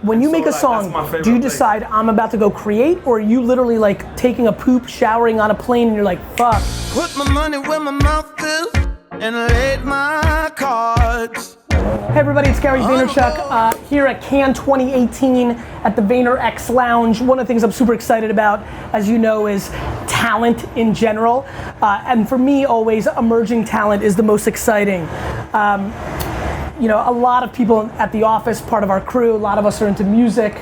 When you make a song, do you decide I'm about to go create, or are you literally like taking a poop, showering on a plane, and you're like, fuck? Put my money where my mouth is, and laid my cards. Hey everybody, it's Gary Vaynerchuk here at Cannes 2018 at the VaynerX Lounge. One of the things I'm super excited about, as you know, is talent in general. And for me, always, emerging talent is the most exciting. You know, a lot of people at the office, part of our crew, a lot of us are into music,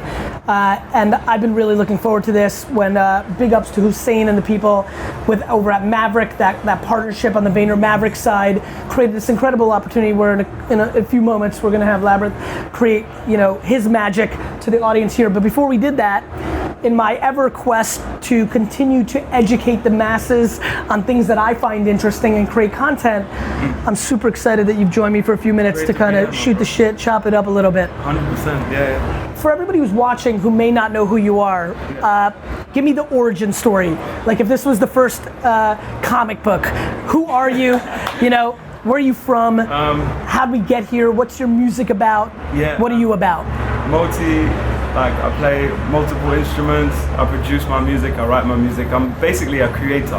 and I've been really looking forward to this. When big ups to Hussein and the people with over at Maverick, that partnership on the Vayner Maverick side created this incredible opportunity where in a few moments we're going to have Labrinth create, you know, his magic to the audience here. But before we did that, in my ever quest to continue to educate the masses on things that I find interesting and create content, I'm super excited that you've joined me for a few minutes to kind of shoot the shit, chop it up a little bit. 100%, yeah. For everybody who's watching who may not know who you are, give me the origin story. Like if this was the first comic book, who are you? You know, where are you from? How'd we get here? What's your music about? Yeah. What are you about? Like I play multiple instruments, I produce my music, I write my music. I'm basically a creator,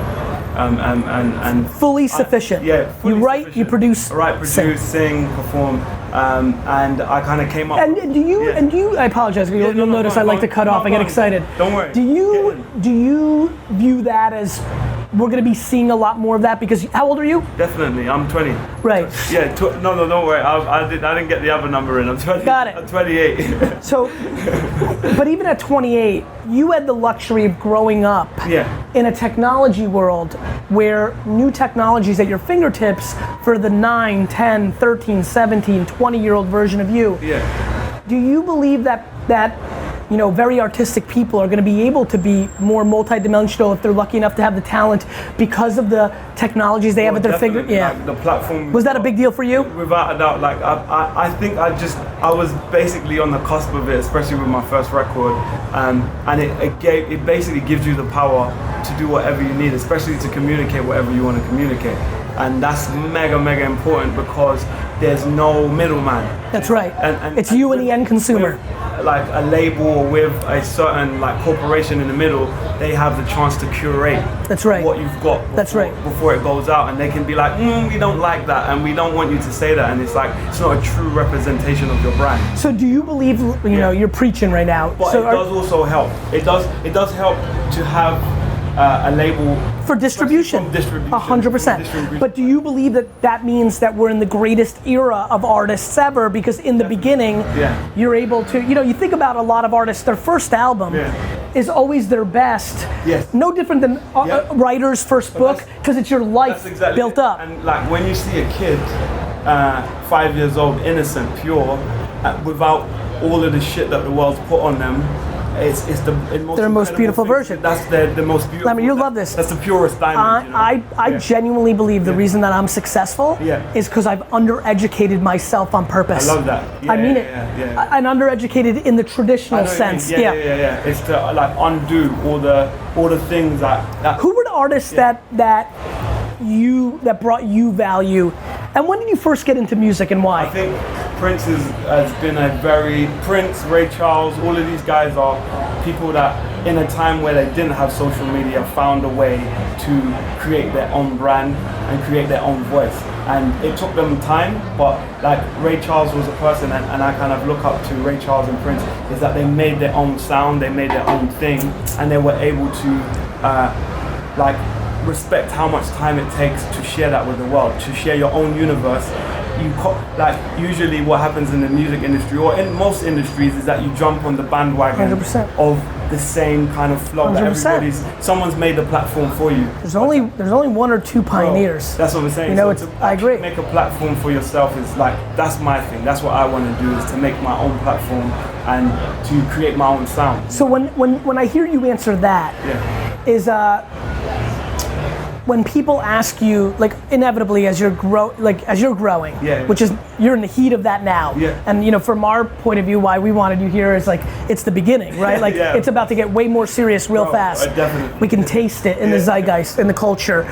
and fully sufficient. Fully you write, sufficient. you produce, write, produce, sing, perform, and I kind of came up. And do you? I apologize. You'll notice I like to cut off. I get excited. Don't worry. Do you view that as we're going to be seeing a lot more of that? Because how old are you? Definitely, I'm 20. Right. Yeah. No, don't worry. I didn't get the other number in. I'm 20. Got it. I'm 28. So, but even at 28, you had the luxury of growing up in a technology world where new technologies at your fingertips for the 9, 10, 13, 17, 20-year-old version of you. Yeah. Do you believe that you know, very artistic people are going to be able to be more multi-dimensional if they're lucky enough to have the talent because of the technologies they have at their finger? Yeah. Like the platform. Was that a big deal for you? Without a doubt. Like I think I was basically on the cusp of it, especially with my first record, and it basically gives you the power to do whatever you need, especially to communicate whatever you want to communicate. And that's mega important because there's no middleman. That's right. And it's you and the end consumer. Like a label or with a certain like corporation in the middle, they have the chance to curate. That's right. What you've got. Before it goes out, and they can be like, we don't like that, and we don't want you to say that, and it's like it's not a true representation of your brand. So do you believe, you know, you're preaching right now? But it does also help. It does help to have a label for distribution. 100%. But do you believe that means that we're in the greatest era of artists ever? Because in the beginning, you're able to, you know, you think about a lot of artists, their first album is always their best. Yes. No different than writer's first book, because it's your life built up. And like when you see a kid, 5 years old, innocent, pure, without all of the shit that the world's put on them, it's their most beautiful version. That's the most beautiful. I mean, you'll love this. That's the purest diamond. I genuinely believe the reason that I'm successful is because I've undereducated myself on purpose. I love that. I mean it. I'm undereducated in the traditional sense. It's to like undo all the things that Who were the artists that brought you value? And when did you first get into music and why? I think Prince has been Prince, Ray Charles, all of these guys are people that in a time where they didn't have social media found a way to create their own brand and create their own voice. And it took them time, but like Ray Charles was a person, and I kind of look up to Ray Charles and Prince, is that they made their own sound, they made their own thing, and they were able to respect how much time it takes to share that with the world, to share your own universe. Usually what happens in the music industry or in most industries is that you jump on the bandwagon 100%. of the same kind of flow. 100%. Someone's made the platform for you. There's only one or two pioneers. That's what I'm saying. You know, I agree. Make a platform for yourself is like, that's my thing. That's what I want to do, is to make my own platform and to create my own sound. So when I hear you answer that, is when people ask you, like inevitably as you're growing, which is you're in the heat of that now, and you know, from our point of view, why we wanted you here is like it's the beginning, right? Like it's about to get way more serious real fast. Definitely. We can taste it in the zeitgeist, in the culture.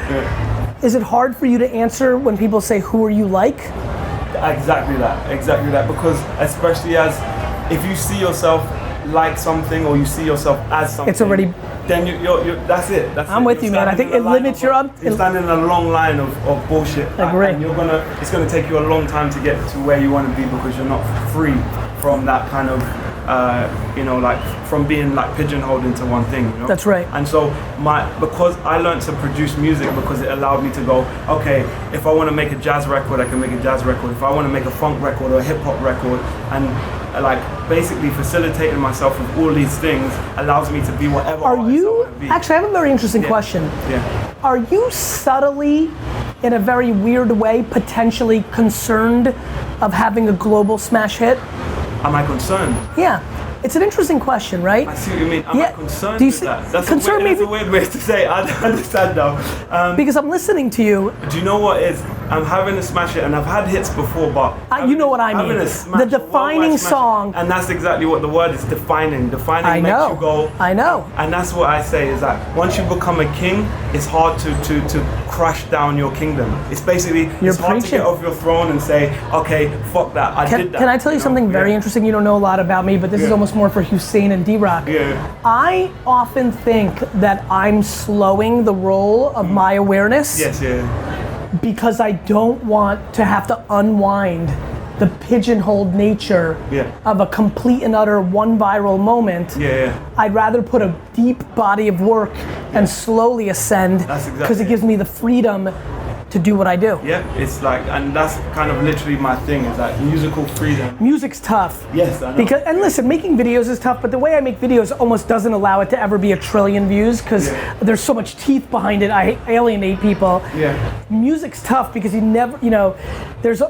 Is it hard for you to answer when people say, "Who are you like?" Exactly that. Because especially as if you see yourself like something or you see yourself as something, It's already. then you're that's it. I'm with you, man. I think it limits your. You're standing in a long line of bullshit. Agree. And it's gonna take you a long time to get to where you want to be because you're not free from that kind of, like from being like pigeonholed into one thing. You know? That's right. And so because I learned to produce music because it allowed me to go, okay, if I want to make a jazz record, I can make a jazz record. If I want to make a funk record or a hip hop record, and like basically facilitating myself with all these things allows me to be whatever Are artist I you want to be. actually? I have a very interesting question. Yeah. Are you subtly, in a very weird way, potentially concerned of having a global smash hit? Am I concerned? Yeah. It's an interesting question, right? I see what you mean. Am I concerned Do you with see, that? That's concern that's a weird way to say it. I understand though. Because I'm listening to you. Do you know what it is? I'm having a smash hit, and I've had hits before, but You know what I mean. having a smash, The defining worldwide smash, song. and that's exactly what the word is. Defining. Defining I makes know. you go. I know. And that's what I say is that once you become a king, it's hard to crash down your kingdom. It's basically You're it's hard to preaching. get off your throne and say, okay, fuck that. I did that. Can I tell you something know? very Yeah. interesting? You don't know a lot about me, but this is Yeah. almost more for Hussein and D-Rock. Yeah. I often think that I'm slowing the roll of my awareness Yes. Yeah. because I don't want to have to unwind the pigeonholed nature Yeah. of a complete and utter one viral moment. Yeah. I'd rather put a deep body of work and slowly ascend That's exactly because it gives me the freedom to do what I do. Yeah, it's like, and that's kind of literally my thing, is that musical freedom. Music's tough. Yes, I know. Because, and listen, making videos is tough, but the way I make videos almost doesn't allow it to ever be 1 trillion views because Yeah. there's so much teeth behind it. I alienate people. Yeah. Music's tough because you never, there's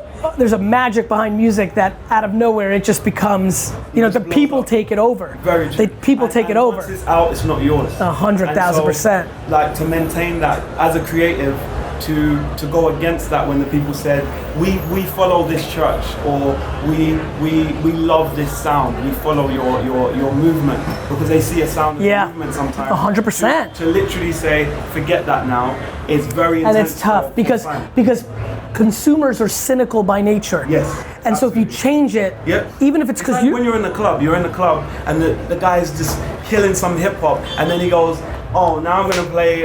a magic behind music that out of nowhere it just becomes, the just blows people up. take it over. Very true. People take And it over. Once it's out, it's not yours. 100,000%. And so, like, to maintain that as a creative, to go against that when the people said we follow this church or we love this sound, we follow your movement, because they see a sound as a movement sometimes. 100%. To literally say forget that now is very And intense it's tough for because consumers are cynical by nature. Yes. And so if you change it, Yep. even if it's because like when you're in the club and the guy's just killing some hip hop and then he goes, oh, now I'm gonna play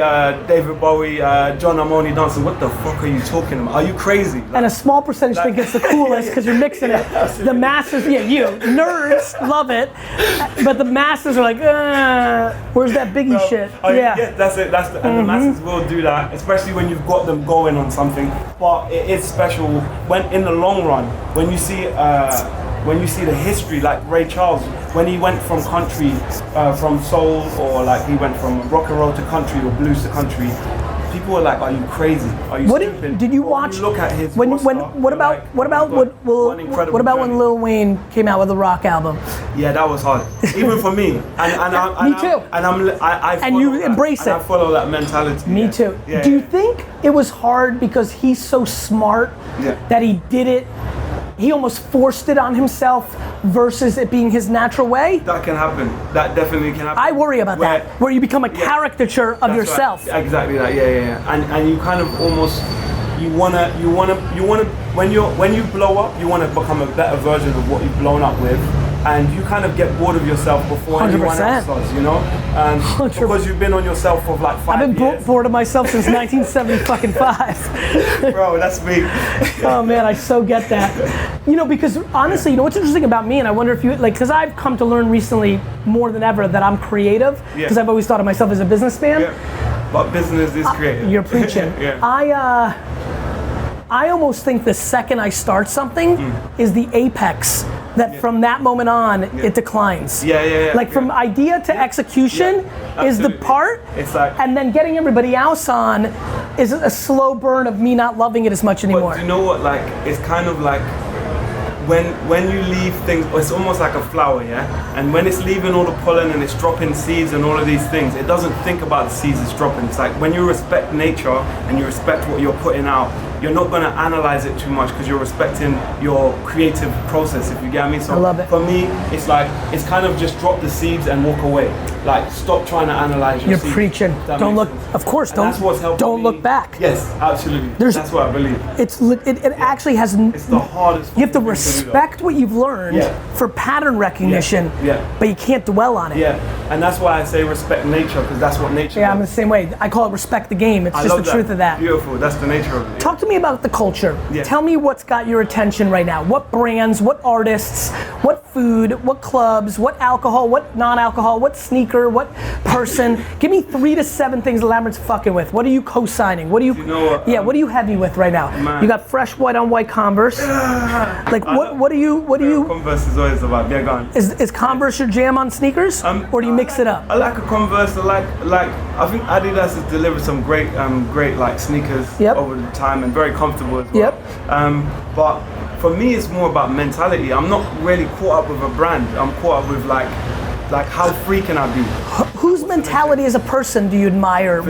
David Bowie, John Armoni dancing. What the fuck are you talking about? Are you crazy? Like, and a small percentage think it's the coolest because you're mixing it. The masses, nerds love it, but the masses are like, where's that Biggie shit? That's it. And the masses will do that, especially when you've got them going on something. But it is special when, in the long run, when you see the history, like Ray Charles, when he went from country, from soul, or like he went from rock and roll to country or blues to country, people were like, "Are you crazy? Are you stupid?" Did you But watch? When you look at his when roster, what you're about like, what "Oh my about God, what what an incredible what about when journey." Lil Wayne came out with a rock album? Yeah, that was hard, even for me. Me too. And you follow that, embrace and it. I follow that mentality. Me yeah. too. Yeah, Do you yeah. think it was hard because he's so smart that he did it? He almost forced it on himself versus it being his natural way? That can happen. That definitely can happen. I worry about that, where you become a caricature of That's yourself. Right. Exactly that. Yeah. And you kind of almost you wanna when you blow up, you wanna become a better version of what you've blown up with. And you kind of get bored of yourself before anyone else does, And because you've been on yourself for like 5 years. I've been bored of myself since 1975. Bro, that's me. Oh man, I so get that. Because honestly, what's interesting about me, and I wonder if you, because I've come to learn recently more than ever that I'm creative, because I've always thought of myself as a businessman. Yeah. But business is creative. You're preaching. Yeah. I almost think the second I start something is the apex. That from that moment on, it declines. Yeah. Like from idea to execution is the part, It's like, and then getting everybody else on is a slow burn of me not loving it as much anymore. But you know what? Like, it's kind of like when you leave things, it's almost like a flower, yeah? And when it's leaving all the pollen and it's dropping seeds and all of these things, it doesn't think about the seeds it's dropping. It's like when you respect nature and you respect what you're putting out, you're not gonna analyze it too much because you're respecting your creative process, if you get me. So I love it. For me, it's like, it's kind of just drop the seeds and walk away. Like, stop trying to analyze your You're seeds. preaching. That Don't makes look, sense. of course, And that's what's helping don't me. look back. Yes, absolutely. That's what I believe. It actually has, It's the hardest. you have to fucking thing do, though. respect what you've learned for pattern recognition, but you can't dwell on it. Yeah, and that's why I say respect nature, because that's what nature Yeah, I'm the does. same way. I call it respect the game. It's I just love the truth of that. Beautiful, that's the nature of it. Talk to me about the culture. Yeah. Tell me what's got your attention right now. What brands, what artists, what food, what clubs, what alcohol, what non-alcohol, what sneaker, what person. Give me 3 to 7 things the Labrinth's fucking with. What are you co-signing? What are you, You know what, what are you heavy with right now? Man. You got fresh white on white Converse. Like what are you, Converse is always about, yeah, go on. is Converse your jam on sneakers? Or do you mix it up? I like a Converse. I think Adidas has delivered some great like sneakers over the time and very comfortable as well. But for me, it's more about mentality. I'm not really caught up with a brand. I'm caught up with like how free can I be? Whose mentality as a person do you admire?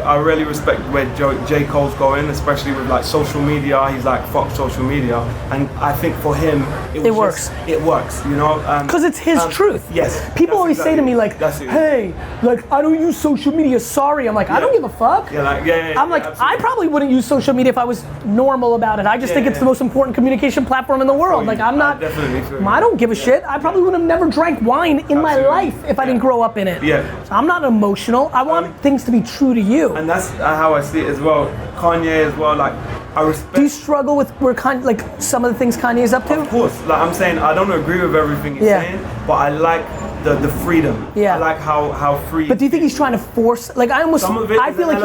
I really respect where J. Cole's going, especially with like social media. He's like, fuck social media, and I think for him it works. It works, you know. Because it's his truth. Yes. People always say to me like, "Hey, like I don't use social media. Sorry." I'm like, I don't give a fuck. I'm like, absolutely. I probably wouldn't use social media if I was normal about it. I just think it's the most important communication platform in the world. Like I'm not. I don't give a shit. I probably would have never drank wine in my life if I didn't grow up in it. So I'm not emotional. I want things to be true to you. And that's how I see it as well. Kanye as well, like I respect. Do you struggle with like some of the things Kanye's up to? Of course, like I'm saying, I don't agree with everything he's saying, but I like the freedom. I like how free. But do you think he's trying to force? Like I almost, I feel like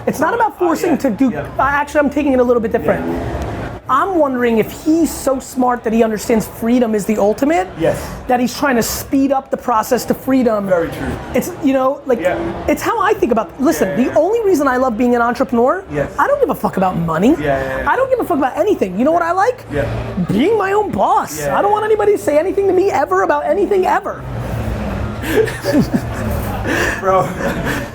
it's not about forcing to do. Actually, I'm taking it a little bit different. I'm wondering if he's so smart that he understands freedom is the ultimate. That he's trying to speed up the process to freedom. Very true. It's, you know, like, it's how I think about, listen, the only reason I love being an entrepreneur, I don't give a fuck about money. I don't give a fuck about anything. You know what I like? Being my own boss. I don't want anybody to say anything to me ever about anything ever. Bro,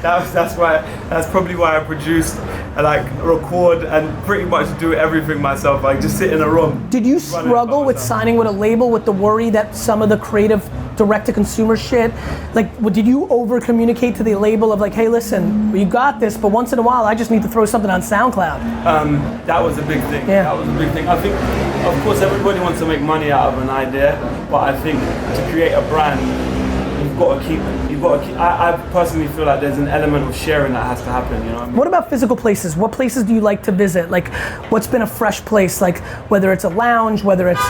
that's probably why I produced, like record and pretty much do everything myself, like just sit in a room. Did you struggle with signing with a label with the worry that some of the creative direct-to-consumer shit, like did you over-communicate to the label of like, hey listen, you got this, but once in a while I just need to throw something on SoundCloud? That was a big thing. That was a big thing. I think, of course, everybody wants to make money out of an idea, but I think to create a brand, you've got to keep. I personally feel like there's an element of sharing that has to happen. You know what I mean? What about physical places? What places do you like to visit? Like, what's been a fresh place? Like, whether it's a lounge, whether it's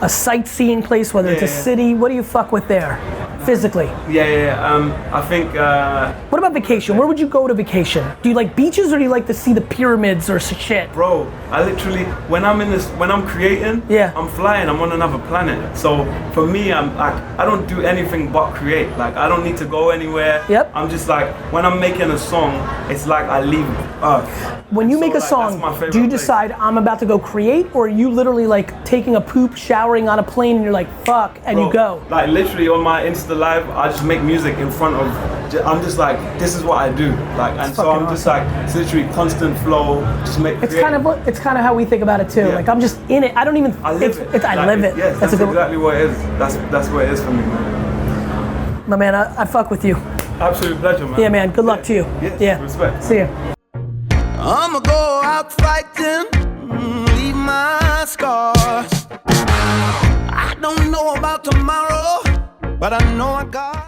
a sightseeing place, whether it's a city. What do you fuck with there, physically? I think. What about vacation? Where would you go to vacation? Do you like beaches or do you like to see the pyramids or some shit? Bro, I literally, when I'm creating, I'm flying. I'm on another planet. So for me, I don't do anything but create. Like I don't need to go anywhere. I'm just like, when I'm making a song, it's like I leave Earth. When you make a song, do you decide I'm about to go create, or are you literally like taking a poop, showering on a plane, and you're like, fuck, and you go? Like literally on my Insta Live, I just make music in front of, I'm just like, this is what I do. Like, and so I'm just like, it's literally constant flow, just make it's kind of how we think about it too. Like I'm just in it. I don't even, I live it. I live it. Yes, that's exactly what it is. That's what it is for me, man. My man, I fuck with you. Absolute pleasure, man. Yeah, man. Good luck to you. Respect. See ya. I'ma go out fighting, leave my scars. I don't know about tomorrow, but I know I got